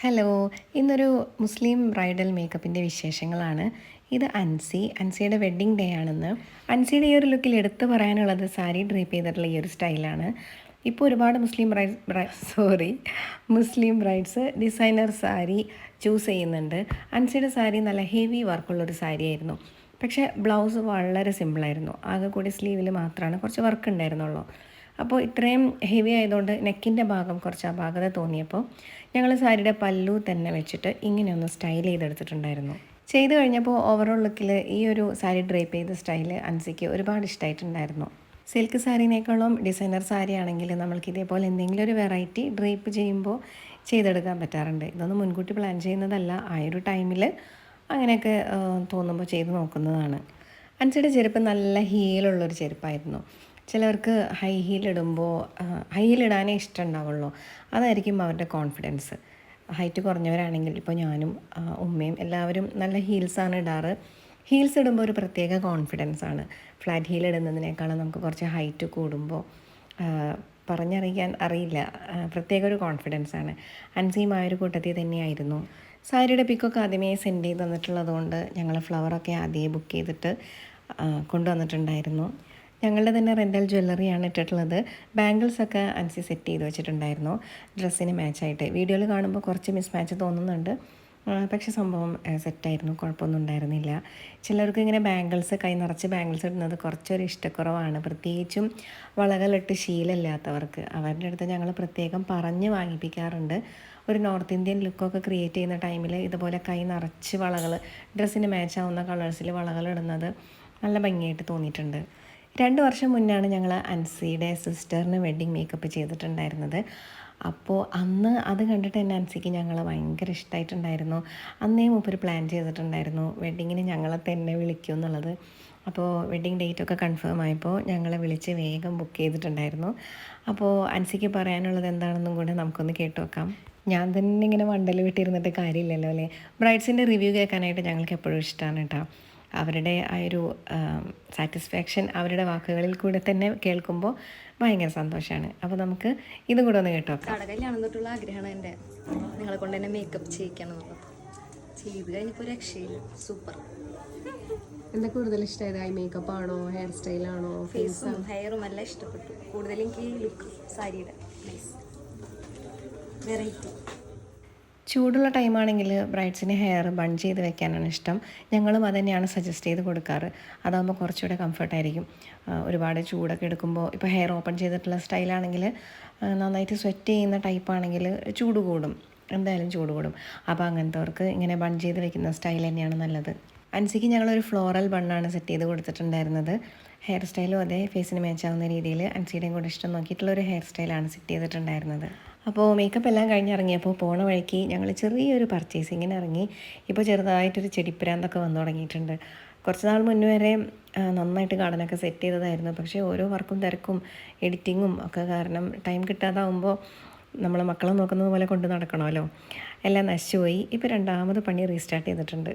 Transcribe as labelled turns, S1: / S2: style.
S1: Hello, ഇന്നൊരു മുസ്ലിം bridal മേക്കപ്പിൻ്റെ വിശേഷങ്ങളാണ്. ഇത് അൻസിയുടെ വെഡ്ഡിങ് ഡേ ആണെന്ന്. അൻസിയുടെ ഈ ഒരു ലുക്കിൽ എടുത്തു പറയാനുള്ളത് സാരി ഡ്രേപ്പ് ചെയ്തിട്ടുള്ള ഈ ഒരു സ്റ്റൈലാണ്. ഇപ്പോൾ ഒരുപാട് മുസ്ലിം ബ്രൈഡ്സ് ഡിസൈനർ സാരി ചൂസ് ചെയ്യുന്നുണ്ട്. അൻസിയുടെ സാരി നല്ല ഹെവി വർക്കുള്ളൊരു സാരി ആയിരുന്നു. പക്ഷേ ബ്ലൗസ് വളരെ സിമ്പിളായിരുന്നു. ആകെ കൂടി സ്ലീവിൽ മാത്രമാണ് കുറച്ച് വർക്ക് ഉണ്ടായിരുന്നുള്ളൂ. അപ്പോൾ ഇത്രയും ഹെവി ആയതുകൊണ്ട് നെക്കിൻ്റെ ഭാഗം കുറച്ച് അപാകത തോന്നിയപ്പോൾ ഞങ്ങൾ സാരിയുടെ പല്ലു തന്നെ വെച്ചിട്ട് ഇങ്ങനെയൊന്ന് സ്റ്റൈൽ ചെയ്തെടുത്തിട്ടുണ്ടായിരുന്നു. ചെയ്ത് കഴിഞ്ഞപ്പോൾ ഓവറോൾ ലുക്കിൽ ഈ ഒരു സാരി ഡ്രേപ്പ് ചെയ്ത സ്റ്റൈല് അൻസിക്ക് ഒരുപാട് ഇഷ്ടമായിട്ടുണ്ടായിരുന്നു. സിൽക്ക് സാരീനേക്കാളും ഡിസൈനർ സാരി ആണെങ്കിൽ നമ്മൾക്ക് ഇതേപോലെ എന്തെങ്കിലും ഒരു വെറൈറ്റി ഡ്രേപ്പ് ചെയ്യുമ്പോൾ ചെയ്തെടുക്കാൻ പറ്റാറുണ്ട്. ഇതൊന്നും മുൻകൂട്ടി പ്ലാൻ ചെയ്യുന്നതല്ല, ആ ഒരു ടൈമിൽ അങ്ങനെയൊക്കെ തോന്നുമ്പോൾ ചെയ്ത് നോക്കുന്നതാണ്. അൻസിയുടെ ചെരുപ്പ് നല്ല ഹീലുള്ളൊരു ചെരുപ്പായിരുന്നു. ചിലവർക്ക് ഹൈ ഹീൽ ഇടുമ്പോൾ ഹൈ ഹീൽ ഇടാനേ ഇഷ്ടമുണ്ടാവുള്ളൂ. അതായിരിക്കും അവരുടെ കോൺഫിഡൻസ്. ഹൈറ്റ് കുറഞ്ഞവരാണെങ്കിൽ ഇപ്പോൾ ഞാനും ഉമ്മയും എല്ലാവരും നല്ല ഹീൽസാണ് ഇടാറ്. ഹീൽസ് ഇടുമ്പോൾ ഒരു പ്രത്യേക കോൺഫിഡൻസ് ആണ്. ഫ്ലാറ്റ് ഹീൽ ഇടുന്നതിനേക്കാളും നമുക്ക് കുറച്ച് ഹൈറ്റ് കൂടുമ്പോൾ പറഞ്ഞറിയിക്കാൻ അറിയില്ല, പ്രത്യേക ഒരു കോൺഫിഡൻസ് ആണ്. അൻസിയും ആ ഒരു കൂട്ടത്തിൽ തന്നെയായിരുന്നു. സാരിയുടെ പിക്കൊക്കെ ആദ്യമേ സെൻഡ് ചെയ്ത് തന്നിട്ടുള്ളതുകൊണ്ട് ഞങ്ങൾ ഫ്ലവറൊക്കെ ആദ്യമേ ബുക്ക് ചെയ്തിട്ട് കൊണ്ടുവന്നിട്ടുണ്ടായിരുന്നു. ഞങ്ങളുടെ തന്നെ റെൻ്റൽ ജ്വല്ലറിയാണ് ഇട്ടിട്ടുള്ളത്. ബാംഗിൾസൊക്കെ അൻസി സെറ്റ് ചെയ്ത് വെച്ചിട്ടുണ്ടായിരുന്നു ഡ്രസ്സിന് മാച്ചായിട്ട്. വീഡിയോയിൽ കാണുമ്പോൾ കുറച്ച് മിസ്മാച്ച് തോന്നുന്നുണ്ട്, പക്ഷെ സംഭവം സെറ്റായിരുന്നു, കുഴപ്പമൊന്നും ഉണ്ടായിരുന്നില്ല. ചിലർക്ക് ഇങ്ങനെ ബാംഗിൾസ് കൈ നിറച്ച് ബാംഗിൾസ് ഇടുന്നത് കുറച്ചൊരു ഇഷ്ടക്കുറവാണ്, പ്രത്യേകിച്ചും വളകളിട്ട് ശീലമില്ലാത്തവർക്ക്. അവരുടെ അടുത്ത് ഞങ്ങൾ പ്രത്യേകം പറഞ്ഞ് വാങ്ങിപ്പിക്കാറുണ്ട്. ഒരു നോർത്ത് ഇന്ത്യൻ ലുക്കൊക്കെ ക്രിയേറ്റ് ചെയ്യുന്ന ടൈമിൽ ഇതുപോലെ കൈ നിറച്ച് വളകൾ, ഡ്രസ്സിന് മാച്ചാവുന്ന കളേഴ്സിൽ വളകൾ ഇടുന്നത് നല്ല ഭംഗിയായിട്ട് തോന്നിയിട്ടുണ്ട്. 2 വർഷം മുന്നാണ് ഞങ്ങൾ അൻസിയുടെ സിസ്റ്ററിന് വെഡ്ഡിങ് മേക്കപ്പ് ചെയ്തിട്ടുണ്ടായിരുന്നത്. അപ്പോൾ അന്ന് അത് കണ്ടിട്ട് തന്നെ അൻസിക്ക് ഞങ്ങളെ ഭയങ്കര ഇഷ്ടമായിട്ടുണ്ടായിരുന്നു. അന്നേ മൂപ്പര് പ്ലാൻ ചെയ്തിട്ടുണ്ടായിരുന്നു വെഡ്ഡിങ്ങിന് ഞങ്ങളെ തന്നെ വിളിക്കും എന്നുള്ളത്. അപ്പോൾ വെഡ്ഡിങ് ഡേറ്റൊക്കെ കൺഫേം ആയപ്പോൾ ഞങ്ങളെ വിളിച്ച് വേഗം ബുക്ക് ചെയ്തിട്ടുണ്ടായിരുന്നു. അപ്പോൾ അൻസിക്ക് പറയാനുള്ളത് എന്താണെന്നും കൂടെ നമുക്കൊന്ന് കേട്ട് വെക്കാം. ഞാൻ തന്നെ ഇങ്ങനെ മണ്ടൽ വിട്ടിരുന്നിട്ട് കാര്യമില്ലല്ലോ അല്ലേ. ബ്രൈഡ്സിൻ്റെ റിവ്യൂ കേൾക്കാനായിട്ട് ഞങ്ങൾക്ക് എപ്പോഴും ഇഷ്ടമാണ് കേട്ടോ. അവരുടെ ആ ഒരു സാറ്റിസ്ഫാക്ഷൻ അവരുടെ വാക്കുകളിൽ കൂടെ തന്നെ കേൾക്കുമ്പോൾ ഭയങ്കര സന്തോഷമാണ്. അപ്പോൾ നമുക്ക് ഇതും കൂടെ ഒന്ന് കേട്ടോ.
S2: കടകല്യാണം തൊട്ടുള്ള ആഗ്രഹമാണ് എൻ്റെ, നിങ്ങളെ കൊണ്ട് തന്നെ മേക്കപ്പ് ചെയ്യിക്കണം എന്നുള്ളത്. ചെയ്ത് കഴിഞ്ഞപ്പോൾ രക്ഷയില്ല, സൂപ്പർ.
S1: എന്താ കൂടുതൽ ഇഷ്ടമായത്? ഐ മേക്കപ്പ് ആണോ, ഹെയർ സ്റ്റൈലാണോ,
S2: ഫേസും ഹെയറും എല്ലാം ഇഷ്ടപ്പെട്ടു. കൂടുതലും എനിക്ക് ഈ ലുക്ക് സാരിയുടെ നൈസ് വെറൈറ്റി.
S1: ചൂടുള്ള ടൈമാണെങ്കിൽ ബ്രൈഡ്സിന് ഹെയർ ബൺ ചെയ്ത് വെക്കാനാണ് ഇഷ്ടം. ഞങ്ങളും അത് തന്നെയാണ് സജസ്റ്റ് ചെയ്ത് കൊടുക്കാറ്. അതാകുമ്പോൾ കുറച്ചുകൂടെ കംഫർട്ടായിരിക്കും. ഒരുപാട് ചൂടൊക്കെ എടുക്കുമ്പോൾ ഇപ്പോൾ ഹെയർ ഓപ്പൺ ചെയ്തിട്ടുള്ള സ്റ്റൈലാണെങ്കിൽ നന്നായിട്ട് സ്വെറ്റ് ചെയ്യുന്ന ടൈപ്പാണെങ്കിൽ ചൂട് കൂടും, എന്തായാലും ചൂട് കൂടും. അപ്പോൾ അങ്ങനത്തെവർക്ക് ഇങ്ങനെ ബൺ ചെയ്ത് വെക്കുന്ന സ്റ്റൈൽ തന്നെയാണ് നല്ലത്. അൻസിക്ക് ഞങ്ങളൊരു ഫ്ലോറൽ ബണ്ണാണ് സെറ്റ് ചെയ്ത് കൊടുത്തിട്ടുണ്ടായിരുന്നത്. ഹെയർ സ്റ്റൈലും അതേ ഫേസിന് മാച്ചാവുന്ന രീതിയിൽ അൻസിയുടെയും കൂടെ ഇഷ്ടം നോക്കിയിട്ടുള്ളൊരു ഹെയർ സ്റ്റൈലാണ് സെറ്റ് ചെയ്തിട്ടുണ്ടായിരുന്നത്. അപ്പോൾ മേക്കപ്പ് എല്ലാം കഴിഞ്ഞിറങ്ങിയപ്പോൾ പോണ വഴിക്ക് ഞങ്ങൾ ചെറിയൊരു പർച്ചേസിങ്ങിന് ഇറങ്ങി. ഇപ്പോൾ ചെറുതായിട്ടൊരു ചെടിപ്രാന്തൊക്കെ വന്നു തുടങ്ങിയിട്ടുണ്ട്. കുറച്ച് നാൾ മുന്നേ വരെ നന്നായിട്ട് ഗാർഡനൊക്കെ സെറ്റ് ചെയ്തതായിരുന്നു. പക്ഷേ ഓരോ വർക്കും തിരക്കും എഡിറ്റിങ്ങും ഒക്കെ കാരണം ടൈം കിട്ടാതാവുമ്പോൾ നമ്മൾ മക്കളെ നോക്കുന്നത് പോലെ കൊണ്ട് നടക്കണമല്ലോ, എല്ലാം നശിച്ചുപോയി. ഇപ്പോൾ രണ്ടാമത് പണി റീസ്റ്റാർട്ട് ചെയ്തിട്ടുണ്ട്.